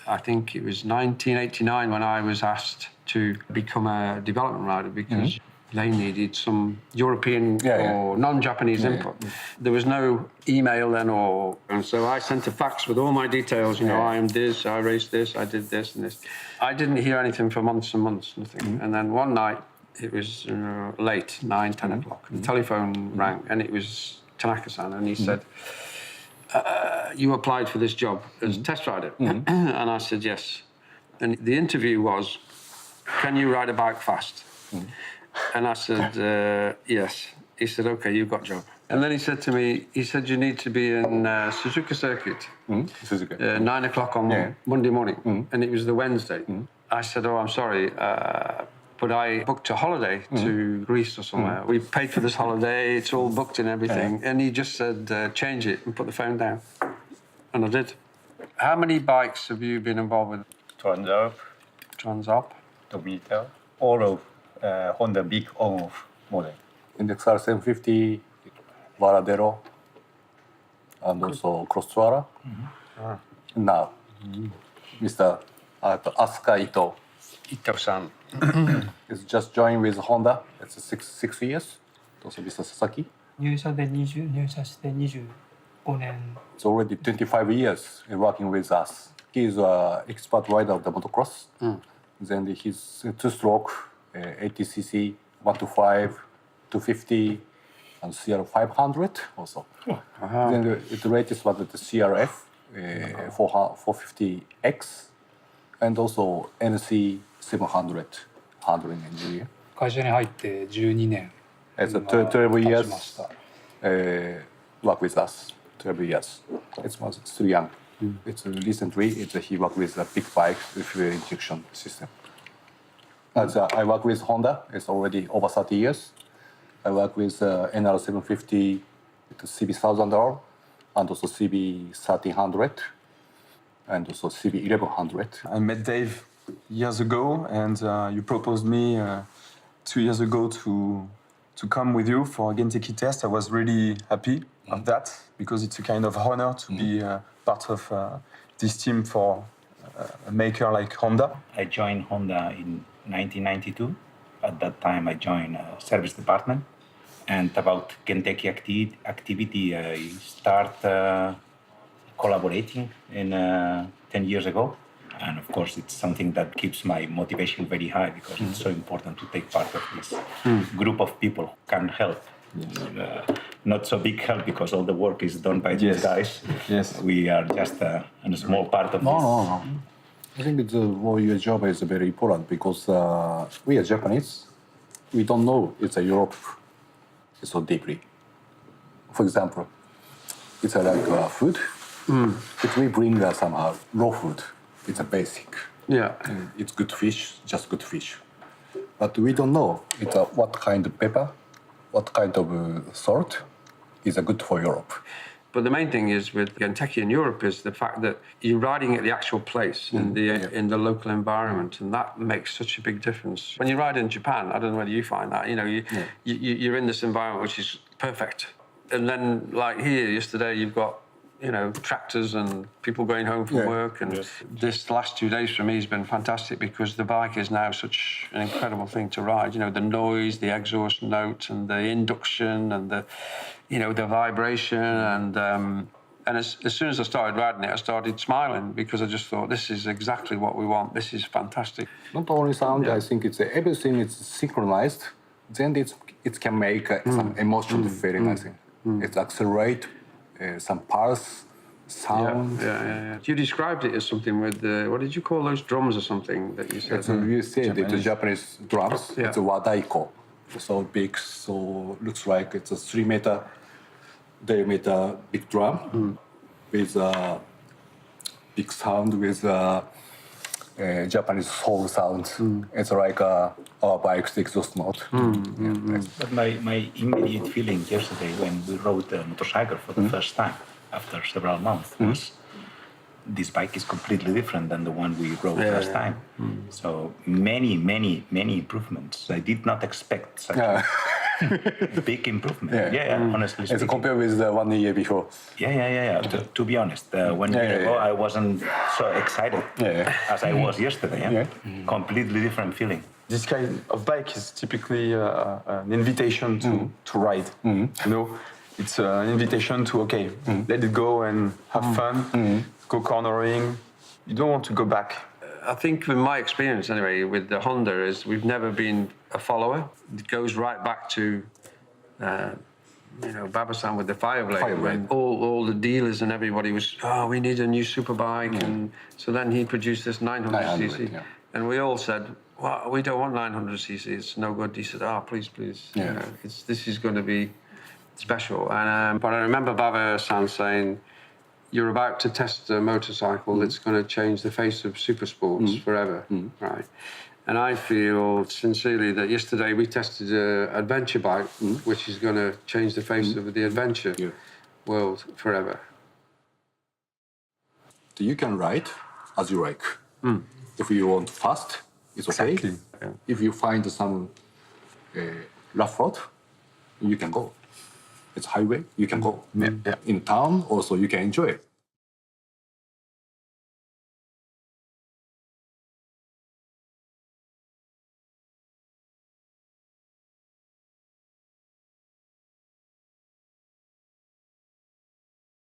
I think it was 1989 when I was asked to become a development rider because they needed some European or non-Japanese input. There was no email then, and so I sent a fax with all my details. You know, I am this, I raced this, I did this and this. I didn't hear anything for months and months, nothing. And then one night, it was late, 9, 10 o'clock. The telephone rang, and it was Tanaka-san, and he said, you applied for this job as a test rider. And I said, yes. And the interview was, can you ride a bike fast? And I said, yes. He said, okay, you've got a job. And then he said to me, you need to be in Suzuka circuit, 9 o'clock on Monday morning. And it was the Wednesday. I said, oh, I'm sorry, but I booked a holiday to Greece or somewhere. We paid for this holiday, it's all booked and everything. And he just said, change it and put the phone down. And I did. How many bikes have you been involved with? Transalp, Dominica, all of Honda big on-off model. Index R750, Varadero, and also Crosstourer. Now, Mr. Asuka Ito-san. is just joined with Honda. It's 6 years. Also Mr. Sasaki. 入社して25年 It's already 25 years working with us. He is an expert rider of the motocross. Then he's two-stroke, 80cc, 125, 250, and CR 500 also. Then the latest was the CRF 450X, and also NC 700 handling engineer. 会社に入って12年 It's a 12 years work with us. 12 years. It's still young. It's recently he worked with a big bike with fuel injection system. As I work with Honda, it's already over 30 years. I work with NR750, CB1000R, and also CB1300, and also CB1100. I met Dave years ago, and you proposed me 2 years ago to come with you for a Genteki test. I was really happy of that because it's a kind of honor to be part of this team for a maker like Honda. I joined Honda in 1992. At that time, I joined service department. And about Genteki activity, I start collaborating in 10 years ago. And of course, it's something that keeps my motivation very high because it's so important to take part of this group of people who can help. Not so big help because all the work is done by these guys. Yes. We are just a small part of this. No. I think your job is very important because we are Japanese. We don't know it's a Europe so deeply. For example, it's like food. If we bring somehow raw food, it's a basic. Yeah. It's good fish, just good fish. But we don't know it's what kind of pepper, what kind of salt is good for Europe. But the main thing is with Genteki in Europe is the fact that you're riding at the actual place in the local environment, and that makes such a big difference. When you ride in Japan, I don't know whether you find that, you're in this environment which is perfect. And then like here yesterday, you've got tractors and people going home from work. And this last 2 days for me has been fantastic because the bike is now such an incredible thing to ride. The noise, the exhaust note, and the induction, and the vibration. And as soon as I started riding it, I started smiling because I just thought, this is exactly what we want. This is fantastic. Not only sound, I think it's everything is synchronized. Then it can make some emotional feeling, I think. It accelerates. Some pulse, sound. Yeah. You described it as something with what did you call those drums or something that you said? You said it's Japanese drums. Yeah. It's a wadaiko. So big, so looks like it's a 3-meter diameter big drum with a big sound with Japanese soul sound. It's like our bike's exhaust note. But my immediate feeling yesterday when we rode the motorcycle for the first time after several months was this bike is completely different than the one we rode first time. So many improvements. I did not expect such Big improvement. Yeah. Honestly It's speaking. compared with the 1 year before. Yeah. To be honest, 1 year ago, I wasn't so excited as I was yesterday. Completely different feeling. This kind of bike is typically an invitation to ride. You know, it's an invitation to let it go and have fun, go cornering. You don't want to go back. I think in my experience anyway with the Honda is we've never been a follower. It goes right back to Baba-san with the Fireblade. When all the dealers and everybody was, we need a new superbike. And so then he produced this 900cc. Yeah. And we all said, well, we don't want 900cc. It's no good. He said, please. Yeah. This is going to be special. And but I remember Baba-san saying, you're about to test a motorcycle that's going to change the face of super sports forever, right? And I feel sincerely that yesterday we tested an adventure bike, which is going to change the face of the adventure world forever. You can ride as you like. If you want fast, it's okay. Exactly. Yeah. If you find some rough road, you can go. It's highway, you can go. Yeah. In town, also you can enjoy it.